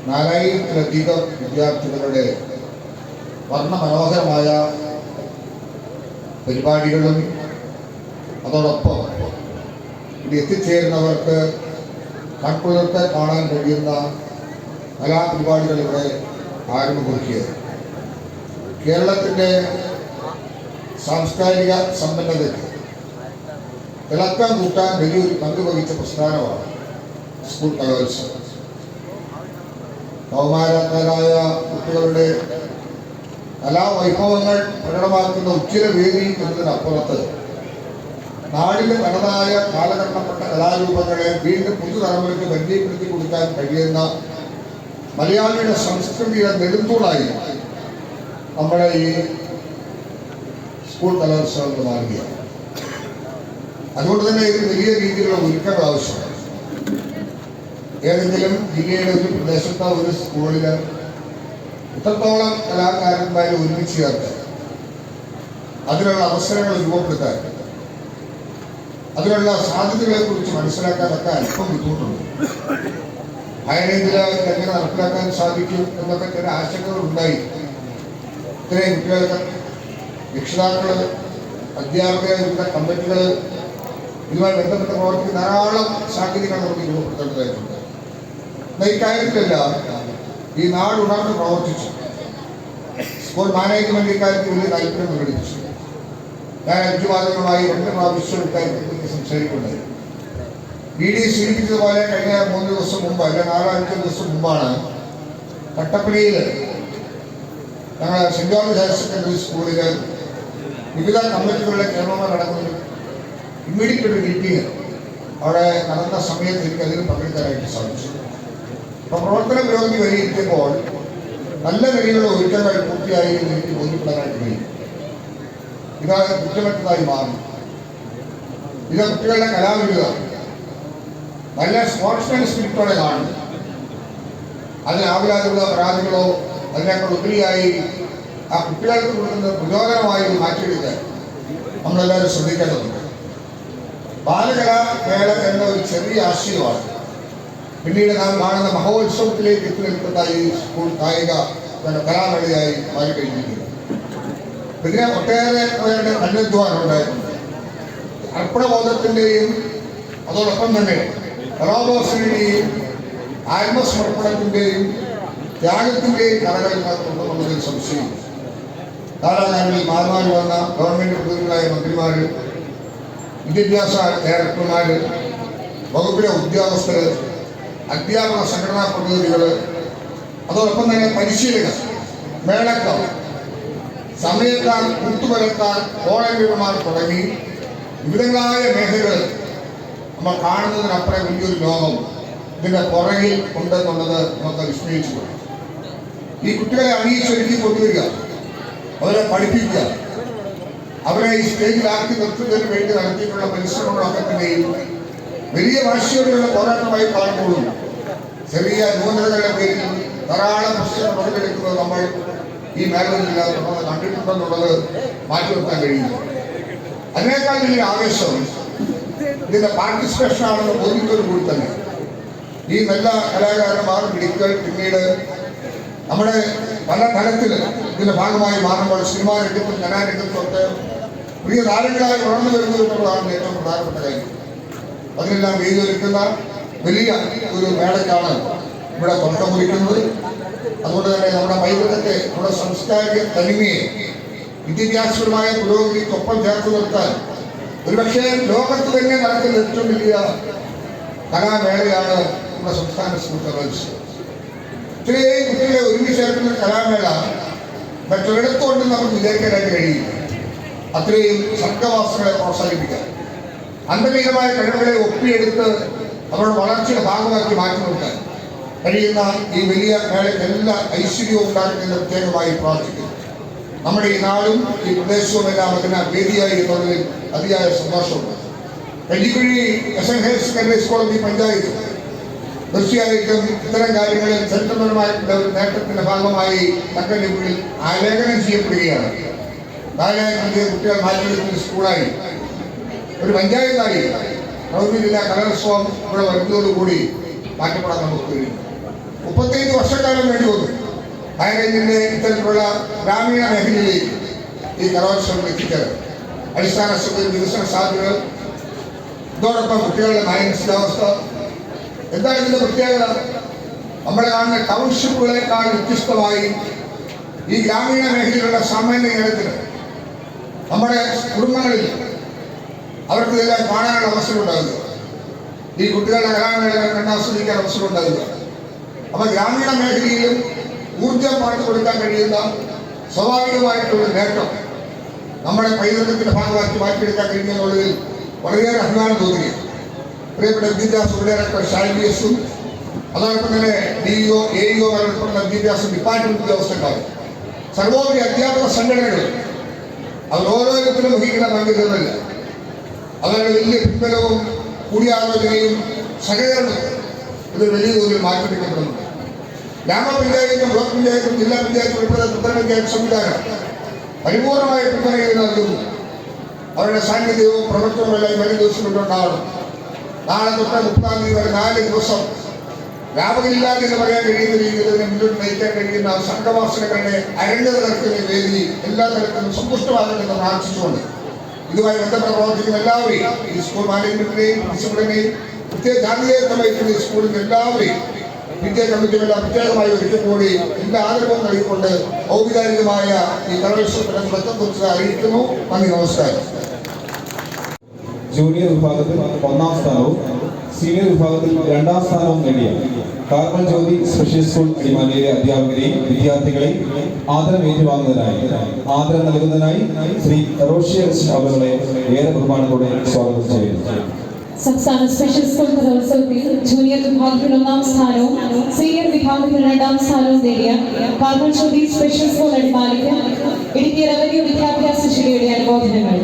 4000-ലധികം വിദ്യാർത്ഥികളുടെ വർണ്ണമനോഹരമായ പരിപാടികളും അതോടൊപ്പം ഇവിടെ എത്തിച്ചേരുന്നവർക്ക് കൺകുളിർക്കെ കാണാൻ കഴിയുന്ന കലാപരിപാടികൾ ഇവിടെ ആരംഭിക്കുകയാണ്. കേരളത്തിൻ്റെ സാംസ്കാരിക സമ്പന്നതയ്ക്ക് തിളക്കം കൂട്ടാൻ വലിയൊരു പങ്ക് വഹിച്ച പ്രസ്ഥാനമാണ് സ്കൂൾ കലോത്സവം. കൗമാരക്കാരായ കുട്ടികളുടെ കലാവൈഭവങ്ങൾ പ്രകടമാക്കുന്ന ഉച്ചിര വേദി എന്നതിനപ്പുറത്ത് നാടിൻ്റെ തനതായ കാലഘട്ടപ്പെട്ട കലാരൂപങ്ങളെ വീണ്ടും പുതുതലമുറയ്ക്ക് പരിചയപ്പെടുത്തി കൊടുക്കാൻ കഴിയുന്ന മലയാളിയുടെ സംസ്കൃതിയുടെ നെടുന്തൂണായി നമ്മുടെ ഈ സ്കൂൾ കലോത്സവങ്ങൾ മാറുകയാണ്. അതുകൊണ്ട് തന്നെ ഇത് വലിയ രീതിയിലുള്ള ഒരുക്കങ്ങൾ ആവശ്യമാണ്. ഏതെങ്കിലും ജില്ലയുടെ ഒരു പ്രദേശത്തോ ഒരു സ്കൂളിൽ ഇത്രത്തോളം കലാകാരന്മാരെ ഒരുമിച്ച് ചേർത്ത് അതിനുള്ള അവസരങ്ങൾ രൂപപ്പെടുത്താൻ, അതിനുള്ള സാധ്യതകളെ കുറിച്ച് മനസ്സിലാക്കാനൊക്കെ അല്പം ബുദ്ധിമുട്ടുണ്ട്. ഹൈറേഞ്ചിൽ എങ്ങനെ നടപ്പിലാക്കാൻ സാധിക്കും എന്നൊക്കെ ചില ആശങ്കകൾ ഉണ്ടായി. ഇത്രയും കുട്ടികൾക്ക് രക്ഷിതാക്കൾ, അധ്യാപകർ, വിവിധ കമ്മിറ്റികൾ, ഇതുമായി ബന്ധപ്പെട്ട് പ്രവർത്തിക്കുന്ന ധാരാളം സാങ്കേതികങ്ങൾ നമുക്ക് രൂപപ്പെടുത്തേണ്ടതായിട്ടുണ്ട്. എന്നാൽ ഇക്കാര്യത്തിലെല്ലാം ഈ നാട് ഉണർന്ന് പ്രവർത്തിച്ചു. സ്കൂൾ മാനേജ്മെന്റ് ഇക്കാര്യത്തിൽ വലിയ താല്പര്യം പ്രകടിപ്പിച്ചു. ഞാൻ 5 വാദങ്ങളുമായി 2 പ്രാവശ്യം ഇക്കാര്യത്തെക്കുറിച്ച് സംസാരിക്കുന്നത്. BD സൂചിപ്പിച്ചതുപോലെ കഴിഞ്ഞ 3 ദിവസം മുമ്പ്, അല്ല 4-5 ദിവസം മുമ്പാണ് കട്ടപ്പനയിൽ ഞങ്ങൾ സെന്റ് ജോർജ് ഹയർ സെക്കൻഡറി സ്കൂളിൽ വിവിധ കമ്മിറ്റികളുടെ ചെയർമാൻമാർ നടക്കുന്ന ഇമ്മീഡിയറ്റ് ഒരു മീറ്റിംഗ് അവിടെ നടന്ന സമയത്ത് എനിക്ക് അതിൽ പങ്കെടുക്കാനായിട്ട് സാധിച്ചു. അപ്പോൾ പ്രവർത്തന പുരോഗതി വിലയിരുത്തിയപ്പോൾ നല്ല നിലയിലുള്ള ഒരുക്കങ്ങൾ പൂർത്തിയായി എനിക്ക് ബോധ്യപ്പെടാനായിട്ട് കഴിയും. ഇത് കുറ്റമറ്റതായി മാറി. ഇത് കുട്ടികളുടെ കലാവിരുദ്ധ നല്ല സ്പോർട്സ്മാൻ സ്പിരിറ്റോടെ കാണുന്നു. അതിനാവില്ലാതുള്ള പരാതികളോ അതിനേക്കാൾ ഉപരിയായി ആ കുട്ടികൾക്ക് കൊടുക്കുന്ന പ്രചോദനമായി മാറ്റിയെടുക്കാൻ നമ്മളെല്ലാവരും ശ്രദ്ധിക്കേണ്ടതുണ്ട്. ബാലകലാമേള എന്ന ഒരു ചെറിയ ആശയമാണ് പിന്നീട് നാം കാണുന്ന മഹോത്സവത്തിലേക്ക് എത്തി നിൽക്കുന്ന ഈ സ്കൂൾ കായിക കലാമേളയായി മാറിക്കഴിഞ്ഞിരിക്കുന്നത്. ഇതിനെ ഒട്ടേറെ പേരുടെ കണ്ണെത്തുവാൻ ഉണ്ടായിട്ടുണ്ട്. അർപ്പണബോധത്തിൻ്റെയും അതോടൊപ്പം തന്നെ കലാബോധത്തിൻ്റെയും ആത്മസമർപ്പണത്തിൻ്റെയും ത്യാഗത്തിൻ്റെയും കലകളിൽ സംശയം. ധാരാളങ്ങളിൽ മാറി വന്ന ഗവൺമെന്റ് പ്രതിനിധികളായ മന്ത്രിമാർ, വിദ്യാഭ്യാസ ഡയറക്ടർമാർ, വകുപ്പിലെ ഉദ്യോഗസ്ഥർ, അധ്യാപക സംഘടനാ പ്രതിനിധികൾ, അതോടൊപ്പം തന്നെ പരിശീലകർ, മേളക്കാർ, സമയക്കാർ, കൂട്ടുപരക്കാർ, വോളണ്ടിയർമാർ തുടങ്ങി വിവിധങ്ങളായ മേഖലകൾ നമ്മൾ കാണുന്നതിനപ്പുറം വലിയൊരു ലോകം ഇതിൻ്റെ പുറകിൽ ഉണ്ടെന്നുള്ളത് നമുക്ക് വിസ്മയിച്ചു. ഈ കുട്ടികളെ അണിയിച്ചൊരുക്കി കൊണ്ടുവരിക, അവരെ പഠിപ്പിക്കുക, അവരെ ഈ സ്റ്റേജിലാക്കി നിർത്തുന്നതിന് വേണ്ടി നടത്തിയിട്ടുള്ള പരിശ്രമങ്ങളൊക്കെ തന്നെയും വലിയ വാശിയോടെയുള്ള പോരാട്ടമായി കാണുമ്പോഴും ചെറിയ ന്യൂനതകളുടെ പേരിൽ ധാരാളം പ്രശ്നങ്ങൾ പങ്കെടുക്കുന്നത് നമ്മൾ ഈ മേഖലയില്ലാതെ കണ്ടിട്ടുണ്ടെന്നുള്ളത് മാറ്റിവെക്കാൻ കഴിയില്ല. അതിനേക്കാൾ വലിയ ആവേശം ഇതിന്റെ പാർട്ടിസിപ്പേഷൻ ആണെന്ന് ബോധ്യത്തോടു കൂടി തന്നെ ഈ നല്ല കലാകാരന്മാർ മിടുക്കൾ പിന്നീട് നമ്മുടെ പല തലത്തിൽ ഇതിന്റെ ഭാഗമായി മാറുമ്പോൾ സിനിമാ രംഗത്തും കലാരംഗത്തും ഒക്കെ പ്രിയ താരങ്ങളായി വളർന്നു വരുന്നത് എന്നുള്ളതാണ് ഏറ്റവും പ്രധാനപ്പെട്ട കാര്യം. അതിനെല്ലാം വേദിയൊരുക്കുന്ന വലിയ ഒരു മേളയ്ക്കാണ് ഇവിടെ തുടക്കം കുറിക്കുന്നത്. അതുകൊണ്ട് തന്നെ നമ്മുടെ പൈതൃകത്തെ, നമ്മുടെ സാംസ്കാരിക തനിമയെ വിദ്യാഭ്യാസപരമായ പുരോഗതിക്കൊപ്പം ചേർത്ത് നിർത്താൻ ഒരുപക്ഷെ ലോകത്ത് തന്നെ നടക്കുന്ന ഏറ്റവും വലിയ കലാമേളയാണ് നമ്മുടെ സംസ്ഥാന സ്കൂൾ കലോത്സവം. ഇത്രയും കുട്ടികളെ ഒരുമിച്ച് ചേർക്കുന്ന കലാമേള മറ്റൊരിടത്തുകൊണ്ട് നമുക്ക് വിജയിക്കാനായിട്ട് കഴിയില്ല. അത്രയും സർഗവാസങ്ങളെ പ്രോത്സാഹിപ്പിക്കാൻ, അന്തർലീനമായ കഴിവുകളെ ഒപ്പിയെടുത്ത് അവരുടെ വളർച്ചയുടെ ഭാഗമാക്കി മാറ്റി നിർത്താൻ കഴിയുന്ന ഈ വലിയ മേളയ്ക്ക് എല്ലാ ഐശ്വര്യവും ഉണ്ടാകുന്നതിന് പ്രത്യേകമായി പ്രാർത്ഥിക്കുന്നു. നമ്മുടെ ഈ നാടും ഈ പ്രദേശവും എല്ലാം അതിന് വേദിയായി എന്നുള്ളതിൽ അതിയായ സന്തോഷമുണ്ട്. Kanjikuzhi SN higher secondary school ഈ പഞ്ചായത്ത് തീർച്ചയായിട്ടും ഇത്തരം കാര്യങ്ങളിൽ ചരിത്രപരമായിട്ടുള്ള ഒരു നേട്ടത്തിന്റെ ഭാഗമായി തക്കല്ലിക്കുഴിയിൽ ആലേഖനം ചെയ്യപ്പെടുകയാണ്. 4000 കുട്ടികൾ മാറ്റിയെടുക്കുന്ന സ്കൂളായി, ഒരു പഞ്ചായത്തായി പ്രകൃതി ജില്ലാ കലോത്സവം ഇവിടെ വരുന്നതോടുകൂടി മാറ്റപ്പെടാൻ നമുക്ക് കഴിയും. 35 വർഷക്കാലം വേണ്ടി വന്നു ഹൈറേഞ്ചിന്റെ ഇത്തരത്തിലുള്ള ഗ്രാമീണ മേഖലയിലേക്ക് ഈ കലോത്സവം എത്തിച്ചത്. അടിസ്ഥാന വികസന സാധ്യതകൾ, ഇതോടൊപ്പം കുട്ടികളുടെ മാനസികാവസ്ഥ. എന്താണ് ഇതിന്റെ പ്രത്യേകത? നമ്മൾ കാണുന്ന ടൗൺഷിപ്പുകളെക്കാൾ വ്യത്യസ്തമായി ഈ ഗ്രാമീണ മേഖലയിലുള്ള സാമാന്യ ജനത്തിന് നമ്മുടെ കുടുംബങ്ങളിൽ അവർക്ക് ഇതെല്ലാം കാണാനുള്ള അവസരം ഉണ്ടാകുക, ഈ കുട്ടികളുടെ കലാമേളകൾ കണ്ടാസ്വദിക്കാൻ അവസരം ഉണ്ടാകുക. അപ്പൊ ഗ്രാമീണ മേഖലയിലും ഊർജം പകർന്നു കൊടുക്കാൻ കഴിയുന്ന സ്വാഭാവികമായിട്ടുള്ള നേട്ടം നമ്മുടെ പൈതൃകത്തിന്റെ ഭാഗമാക്കി മാറ്റിയെടുക്കാൻ കഴിയുമെന്നുള്ളതിൽ വളരെയേറെ അഭിമാനം തോന്നുകയാണ്. പ്രിയപ്പെട്ട വിദ്യാഭ്യാസ ഡയറക്ടർ ഷാൻഡിയസും അതോടൊപ്പം തന്നെ DEO AEO ഉൾപ്പെടുന്ന വിദ്യാഭ്യാസ ഡിപ്പാർട്ട്മെന്റ് ഉദ്യോഗസ്ഥന്മാർ, സർവോപരി അധ്യാപക സംഘടനകൾ, അവർ ഓരോരുത്തരും വഹിക്കുന്ന പങ്കിടുന്നില്ല. അവരുടെ വലിയ പിൻബലവും കൂടിയാലോചനയും സഹകരണവും ഇത് വലിയ തോതിൽ മാറ്റിപ്പിക്കപ്പെടുന്നുണ്ട്. ഗ്രാമപഞ്ചായത്തും ബ്ലോക്ക് പഞ്ചായത്തും ജില്ലാ പഞ്ചായത്തും ഉൾപ്പെടെ ത്രിതല പഞ്ചായത്ത് സംവിധാനം പരിപൂർണമായ പിന്തുണയിൽ നൽകുന്നു. അവരുടെ സാന്നിധ്യവും പ്രവർത്തനവും എല്ലാം വരും ദിവസങ്ങളിലുണ്ടാവണം. നാളെ തൊട്ട് 30-ാം തീയതി വരെ 4 ദിവസം വ്യാപകമില്ലാതെ എന്ന് പറയാൻ കഴിയുന്ന രീതിയിൽ ഇതിനെ മുന്നോട്ട് നയിക്കാൻ കഴിയുന്ന സംഘവാസനകളുടെ അരങ്ങേറ തരത്തിലെ വേദി എല്ലാ തരത്തിലും സമ്പുഷ്ടമാകണമെന്ന് പ്രാർത്ഥിച്ചുകൊണ്ട് ഇതുമായി ബന്ധപ്പെട്ട് പ്രവർത്തിക്കുന്ന എല്ലാവരെയും, ഈ സ്കൂൾ മാനേജ്മെന്റിനെയും പ്രിൻസിപ്പളിനെയും പ്രത്യേക ജാതീയമായിരിക്കുന്ന സ്കൂളിന്റെ എല്ലാവരെയും വിദ്യാ കമ്മിറ്റികളെല്ലാം പ്രത്യേകമായി ഒരിക്കൽ കൂടി എല്ലാ ആദരവും നൽകിക്കൊണ്ട് ഔപചാരികമായ ഈ കലോത്സവത്തിന് തുടക്കം കുറിച്ച് അറിയിക്കുന്നു. നന്ദി, നമസ്കാരം. ജൂനിയർ വിഭാഗത്തിൽ 1ാം സ്ഥാനവും സീനിയർ വിഭാഗത്തിൽ 2ാം സ്ഥാനവും നേടിയ കാർമൽ ജ്യോതി സ്പെഷ്യൽ സ്കൂൾ അടിമാലിയിലെ അധ്യാപകരെയും വിദ്യാർത്ഥികളെയും ആദരം ഏറ്റുവാങ്ങുന്നതിനായി ആദരം നൽകുന്നതിനായി ശ്രീ റോഷ്യ അവരുടെ ഏറെ ബഹുമാനത്തോടെ സ്വാഗതം ചെയ്യുന്നു. സംസ്ഥാന സ്പെഷ്യൽ സ്കൂൾ കലോത്സവത്തിൽ ജൂനിയർ വിഭാഗത്തിൽ 1ാം സ്ഥാനവും സീനിയർ വിഭാഗത്തിൽ 2ാം സ്ഥാനവും നേടിയ കാർമൽ ജ്യോതി സ്പെഷ്യൽ സ്കൂൾ അടിമാലിക്ക് ഇടുക്കി റവന്യൂ വിദ്യാഭ്യാസ ശിലയുടെ അനുമോദനങ്ങൾ.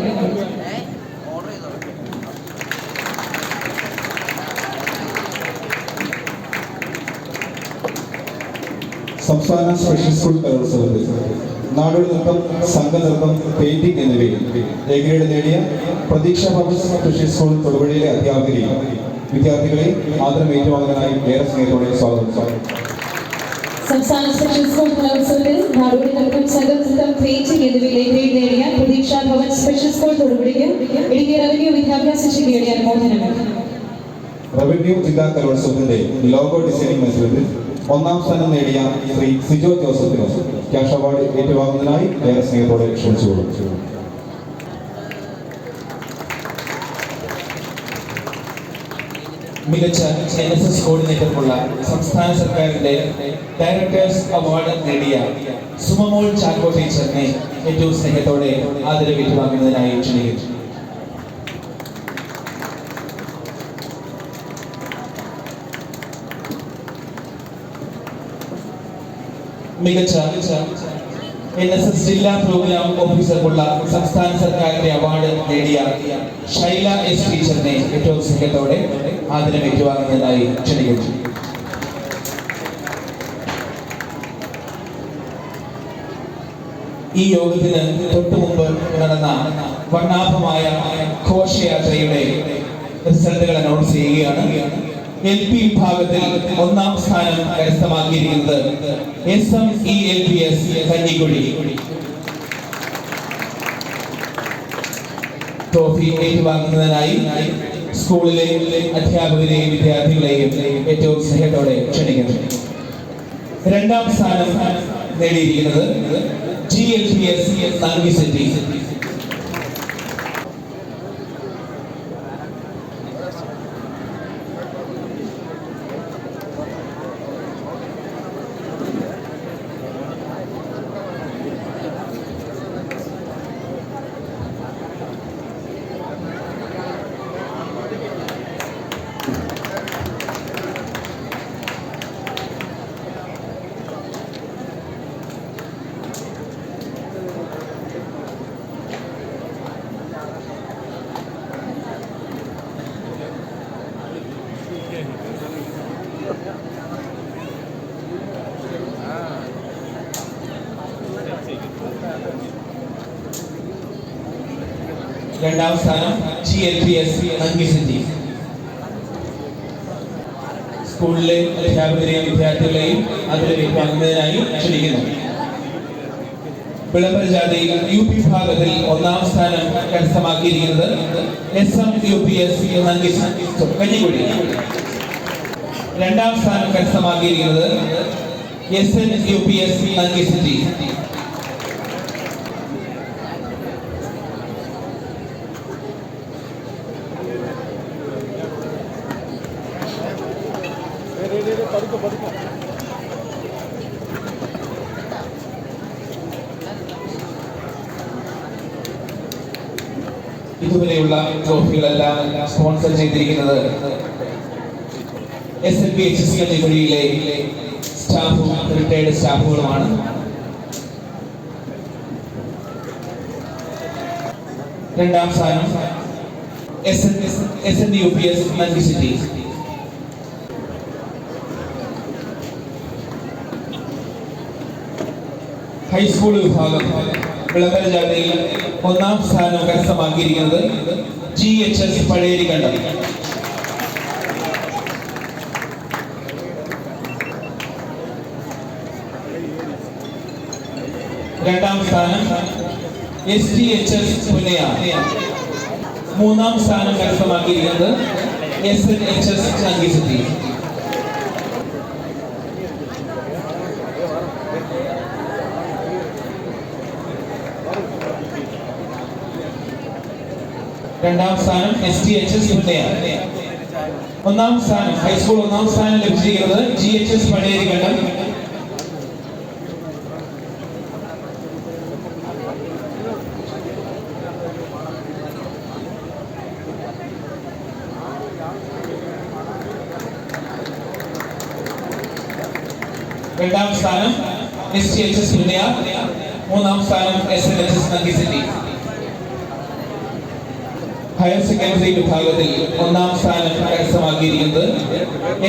സംസ്ഥാന സ്പെഷ്യൽ സ്കൂൾ കലോത്സവത്തിൽ നാടോടി നൃത്തം, സംഘനൃത്തം, പെയിന്റിംഗ് എന്നിവയിൽ എ ഗ്രേഡ് നേടിയ പ്രതീക്ഷ പബ്ലിക് സ്പെഷ്യൽ സ്കൂൾ തൊടുപുഴയിലെ അധ്യാപകരെയും വിദ്യാർത്ഥികളെയും ആദരം ഏറ്റുവാങ്ങാനായി ഏറെ സ്നേഹത്തോടെ സ്വാഗതം. സംസ്ഥാന സ്പെഷ്യൽ സ്കൂൾ കലോത്സവത്തിൽ നാടോടി നൃത്തം, സംഘനൃത്തം, പെയിന്റിംഗ് എന്നിവയിൽ എ ഗ്രേഡ് നേടിയ പ്രതീക്ഷ ഭവൻ സ്പെഷ്യൽ സ്കൂൾ തൊടുപുഴയ്ക്ക് ഇടുക്കി റവന്യൂ വിദ്യാഭ്യാസ ശിലയുടെ അനുമോദനങ്ങൾ. റവന്യൂ ജില്ലാ കലോത്സവത്തിന്റെ ലോഗോ ഡിസൈനിംഗ് മത്സരത്തിൽ 1ാം സ്ഥാനം നേടിയ ശ്രീ സിജോ ജോസഫിന് ക്യാഷ് അവാർഡ് ഏറ്റുവാങ്ങുന്നതിനായി ഏറെ സ്നേഹത്തോടെ ക്ഷണിച്ചുകൊള്ളു. മികച്ച NSS കോർഡിനേറ്റർക്കുള്ള സംസ്ഥാന സർക്കാരിന്റെ ഡയറക്ടേഴ്സ് അവാർഡ് നേടിയ സുമമോൾ ചാക്കോ ടീച്ചറിനെ ഏറ്റവും സ്നേഹത്തോടെ ആദരവ് ഏറ്റുവാങ്ങുന്നതിനായി ക്ഷണിക്കുന്നു. മികച്ച NSS ജില്ലാ പ്രോഗ്രാം ഓഫീസർക്കുള്ള സംസ്ഥാന സർക്കാരിന്റെ അവാർഡ് നേടിയ ഷൈല S ടീച്ചറിനെ ഏറ്റവും സ്നേഹത്തോടെ ആദരം ഏറ്റുവാങ്ങുന്നതിനായി ക്ഷണിക്കുന്നു. ഈ യോഗത്തിന് തൊട്ടുമുമ്പ് നടന്ന വർണ്ണാഭമായ ഘോഷയാത്രയുടെ റിസൾട്ടുകൾ അനൗൺസ് ചെയ്യുകയാണ്. LP വിഭാഗത്തിൽ 1ാം സ്ഥാനം കരസ്ഥമാക്കിയിരിക്കുന്നത് SMELPS കഞ്ഞിക്കുഴി. ട്രോഫി ഏറ്റുവാങ്ങുന്നതിനായി സ്കൂളിലെ അധ്യാപകരെയും വിദ്യാർത്ഥികളെയും ഏറ്റവും സ്നേഹത്തോടെ ക്ഷണിക്കുന്നു. 2ാം സ്ഥാനം നേടിയിരിക്കുന്നത് GLPS നന്ദിസെറ്റി. രണ്ടാം സ്ഥാനം GLPS നന്ദിസെറ്റി. സ്കൂളിലെ അധ്യാപകരെയും വിദ്യാർത്ഥികളെയും അതിൽ പങ്കുന്നതിനായി ക്ഷണിക്കുന്നു. വിളംബര ജാഥയിൽ UP വിഭാഗത്തിൽ 1ാം സ്ഥാനം കരസ്ഥമാക്കിയിരിക്കുന്നത് SMUPS കഞ്ഞിക്കുഴി. 2ാം സ്ഥാനം കരസ്ഥമാക്കിയിരിക്കുന്നത് SNUPS നന്ദിസെറ്റി. ഇതുവരെയുള്ള ട്രോഫികളെല്ലാം സ്പോൺസർ ചെയ്തിരിക്കുന്നത് SNPHS കഞ്ഞിക്കുഴിയിലെ സ്റ്റാഫും റിട്ടയർഡ് സ്റ്റാഫുകളുമാണ്. രണ്ടാം സ്ഥാനം SNUPS നന്ദിസിറ്റി. ഹൈസ്കൂൾ വിഭാഗം വിളംബര ജാഥയിൽ ഒന്നാം സ്ഥാനം കരസ്ഥമാക്കിയിരിക്കുന്നത് GHS പഴയരിക്കണ്ടം. രണ്ടാം സ്ഥാനം STHS പുന്നയ. മൂന്നാം സ്ഥാനം കരസ്ഥമാക്കിയിരിക്കുന്നത് SNHS നന്ദിസിറ്റി. രണ്ടാം സ്ഥാനം STHS പുന്നയ. ഒന്നാം സ്ഥാനം ഹൈസ്കൂൾ ഒന്നാം സ്ഥാനം ലഭിച്ചിരിക്കുന്നത് GHS പഴയരിക്കണ്ടം. രണ്ടാം സ്ഥാനം STHS പുന്നയ. മൂന്നാം സ്ഥാനം SNHS നന്ദിസിറ്റി. ഹയർ സെക്കൻഡറി വിഭാഗത്തിൽ ഒന്നാം സ്ഥാനം കരസ്ഥമാക്കിയിരിക്കുന്നത്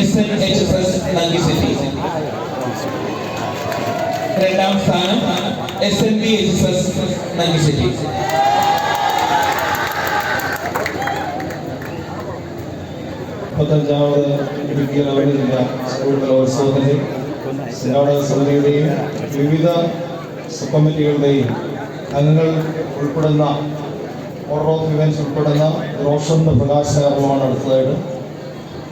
SNHSS നന്ദിസിറ്റി. രണ്ടാം സ്ഥാനം SNPHSS നന്ദിസിറ്റി. മുപ്പത്തഞ്ചാമത് ഇടുക്കി റവന്യൂ ജില്ലാ സ്കൂൾ കലോത്സവത്തിന് സംഘാടക സമിതിയുടെയും വിവിധ സബ് കമ്മിറ്റികളുടെയും അംഗങ്ങൾ ഉൾപ്പെടുന്ന ഓർഡർ ഓഫ് ഇവൻസ് ഉൾപ്പെടുന്ന റോഷന്റെ പ്രകാശനകർമ്മമാണ് അടുത്തതായിട്ട്.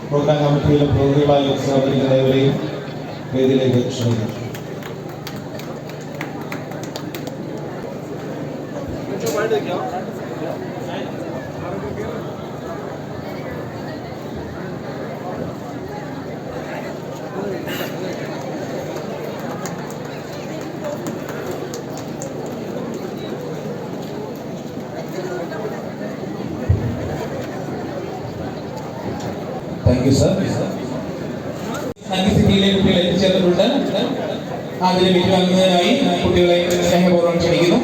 പ്രോഗ്രാം കമ്മിറ്റിയിലെ പ്രതിനിധികളായി സഹകരിക്കുന്നവരെയും വേദിയിലേക്ക് ക്ഷണിക്കുന്നു. Thank you sir. നന്ദിസിറ്റിയിലെ കുട്ടികൾ എത്തിച്ചേർന്നിട്ടുണ്ട്. അതിൽ വിറ്റുവാങ്ങുന്നതിനായി കുട്ടികളെ സ്നേഹപൂർവ്വം ക്ഷണിക്കുന്നു.